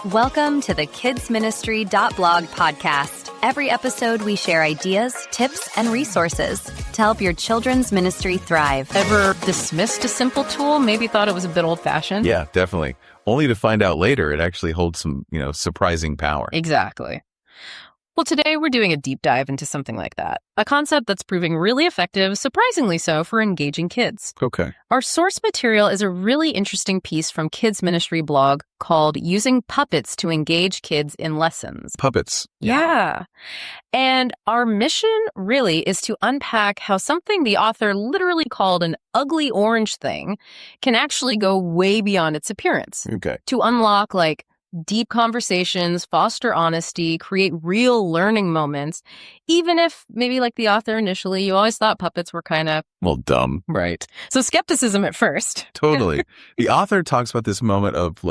Welcome to the kidsministry.blog podcast. Every episode, we share ideas, tips, and resources to help your children's ministry thrive. Ever dismissed a simple tool? Maybe thought it was a bit old-fashioned? Yeah, definitely. Only to find out later it actually holds some, surprising power. Exactly. Well, today we're doing a deep dive into something like that. A concept that's proving really effective, surprisingly so, for engaging kids. Okay. Our source material is a really interesting piece from Kids Ministry blog called Using Puppets to Engage Kids in Lessons. Puppets. Yeah. And our mission really is to unpack how something the author literally called an ugly orange thing can actually go way beyond its appearance. Okay. To unlock, deep conversations, foster honesty, create real learning moments, even if maybe like the author initially, you always thought puppets were kind of... Well, dumb. Right. So skepticism at first. Totally. The author talks about this moment of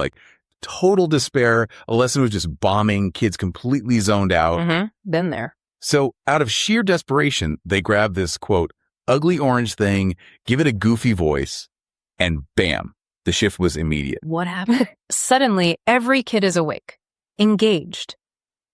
total despair. A lesson was just bombing, kids completely zoned out. Mm-hmm. Been there. So out of sheer desperation, they grab this, quote, ugly orange thing, give it a goofy voice, and bam. The shift was immediate. What happened? Suddenly, every kid is awake, engaged,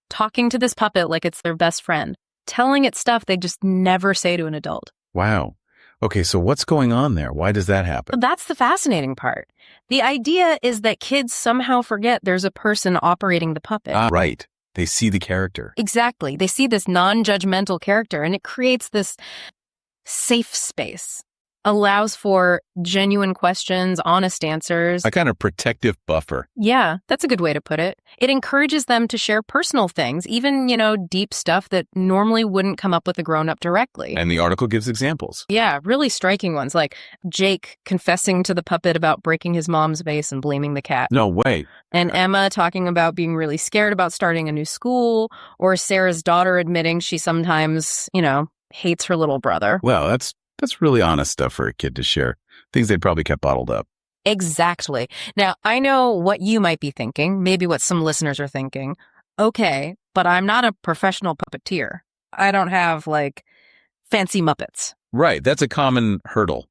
talking to this puppet like it's their best friend, telling it stuff they just never say to an adult. Wow. Okay, so what's going on there? Why does that happen? That's the fascinating part. The idea is that kids somehow forget there's a person operating the puppet. Right. They see the character. Exactly. They see this non-judgmental character, and it creates this safe space. Allows for genuine questions, honest answers. A kind of protective buffer. Yeah, that's a good way to put it. It encourages them to share personal things, even, deep stuff that normally wouldn't come up with a grown-up directly. And the article gives examples. Yeah, really striking ones, like Jake confessing to the puppet about breaking his mom's vase and blaming the cat. No way. And Emma talking about being really scared about starting a new school, or Sarah's daughter admitting she sometimes, hates her little brother. Well, that's really honest stuff for a kid to share. Things they'd probably kept bottled up. Exactly. Now, I know what you might be thinking, maybe what some listeners are thinking. Okay, but I'm not a professional puppeteer. I don't have, fancy Muppets. Right, that's a common hurdle.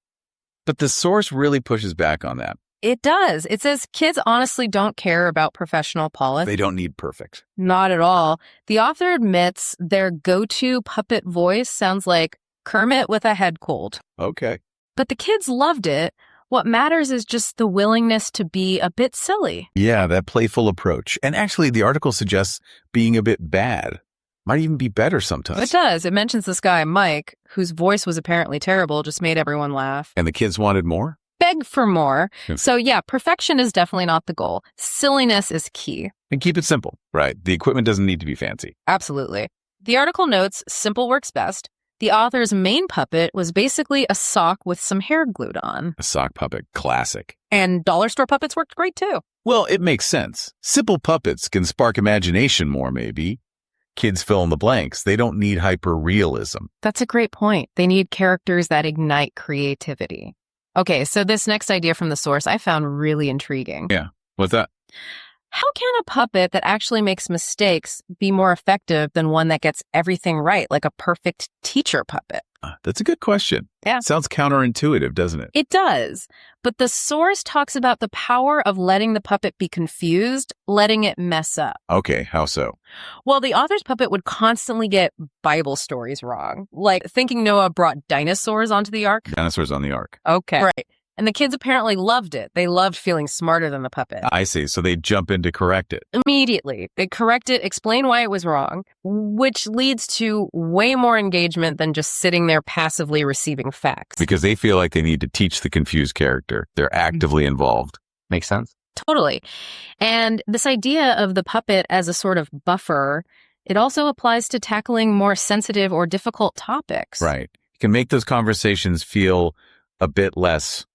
But the source really pushes back on that. It does. It says kids honestly don't care about professional polish. They don't need perfect. Not at all. The author admits their go-to puppet voice sounds like Kermit with a head cold. Okay. But the kids loved it. What matters is just the willingness to be a bit silly. Yeah, that playful approach. And actually, the article suggests being a bit bad. Might even be better sometimes. It does. It mentions this guy, Mike, whose voice was apparently terrible, just made everyone laugh. And the kids wanted more? Beg for more. So yeah, perfection is definitely not the goal. Silliness is key. And keep it simple, right? The equipment doesn't need to be fancy. Absolutely. The article notes simple works best. The author's main puppet was basically a sock with some hair glued on. A sock puppet, classic. And dollar store puppets worked great too. Well, it makes sense. Simple puppets can spark imagination more, maybe. Kids fill in the blanks. They don't need hyper-realism. That's a great point. They need characters that ignite creativity. Okay, so this next idea from the source I found really intriguing. Yeah, what's that? How can a puppet that actually makes mistakes be more effective than one that gets everything right, like a perfect teacher puppet? That's a good question. Yeah. Sounds counterintuitive, doesn't it? It does. But the source talks about the power of letting the puppet be confused, letting it mess up. Okay, how so? Well, the author's puppet would constantly get Bible stories wrong, like thinking Noah brought dinosaurs onto the ark. Dinosaurs on the ark. Okay. Right. And the kids apparently loved it. They loved feeling smarter than the puppet. I see. So they jump in to correct it. Immediately. They correct it, explain why it was wrong, which leads to way more engagement than just sitting there passively receiving facts. Because they feel like they need to teach the confused character. They're actively involved. Makes sense? Totally. And this idea of the puppet as a sort of buffer, it also applies to tackling more sensitive or difficult topics. Right. You can make those conversations feel a bit less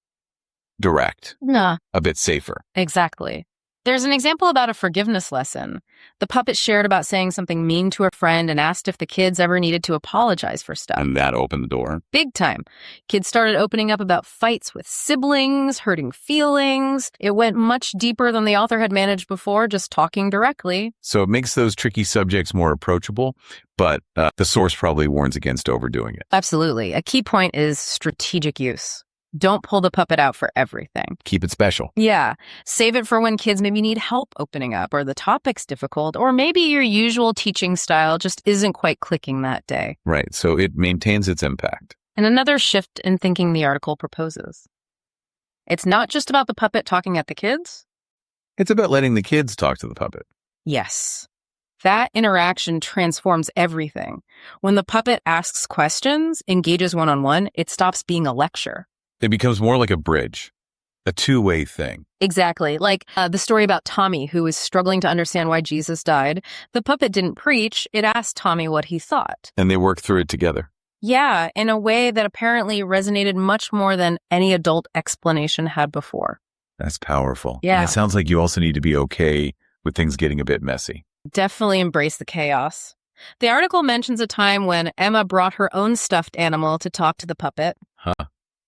direct, a bit safer. Exactly. There's an example about a forgiveness lesson. The puppet shared about saying something mean to a friend and asked if the kids ever needed to apologize for stuff. And that opened the door. Big time. Kids started opening up about fights with siblings, hurting feelings. It went much deeper than the author had managed before, just talking directly. So it makes those tricky subjects more approachable, but the source probably warns against overdoing it. Absolutely. A key point is strategic use. Don't pull the puppet out for everything. Keep it special. Yeah. Save it for when kids maybe need help opening up, or the topic's difficult, or maybe your usual teaching style just isn't quite clicking that day. Right. So it maintains its impact. And another shift in thinking the article proposes. It's not just about the puppet talking at the kids. It's about letting the kids talk to the puppet. Yes. That interaction transforms everything. When the puppet asks questions, engages one-on-one, it stops being a lecture. It becomes more like a bridge, a two-way thing. Exactly. Like the story about Tommy, who was struggling to understand why Jesus died. The puppet didn't preach. It asked Tommy what he thought. And they work through it together. Yeah, in a way that apparently resonated much more than any adult explanation had before. That's powerful. Yeah. And it sounds like you also need to be okay with things getting a bit messy. Definitely embrace the chaos. The article mentions a time when Emma brought her own stuffed animal to talk to the puppet.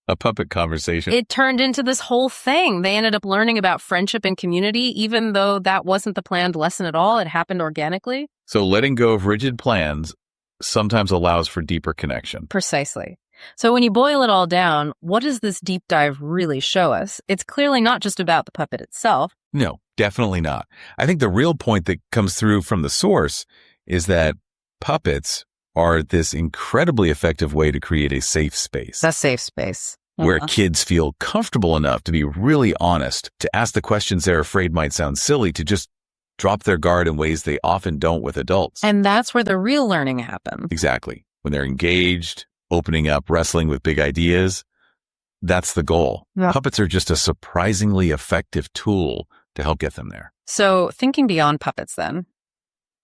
A puppet conversation. It turned into this whole thing. They ended up learning about friendship and community, even though that wasn't the planned lesson at all. It happened organically. So letting go of rigid plans sometimes allows for deeper connection. Precisely. So when you boil it all down, what does this deep dive really show us? It's clearly not just about the puppet itself. No, definitely not. I think the real point that comes through from the source is that puppets are this incredibly effective way to create a safe space. A safe space. Where kids feel comfortable enough to be really honest, to ask the questions they're afraid might sound silly, to just drop their guard in ways they often don't with adults. And that's where the real learning happens. Exactly. When they're engaged, opening up, wrestling with big ideas, that's the goal. Yeah. Puppets are just a surprisingly effective tool to help get them there. So thinking beyond puppets then,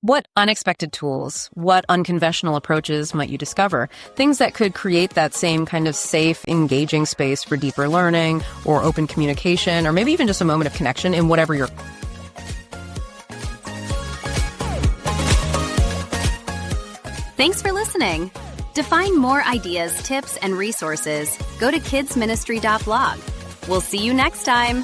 what unexpected tools, what unconventional approaches might you discover? Things that could create that same kind of safe, engaging space for deeper learning or open communication, or maybe even just a moment of connection in whatever you're... Thanks for listening. To find more ideas, tips, and resources, go to kidsministry.blog. We'll see you next time.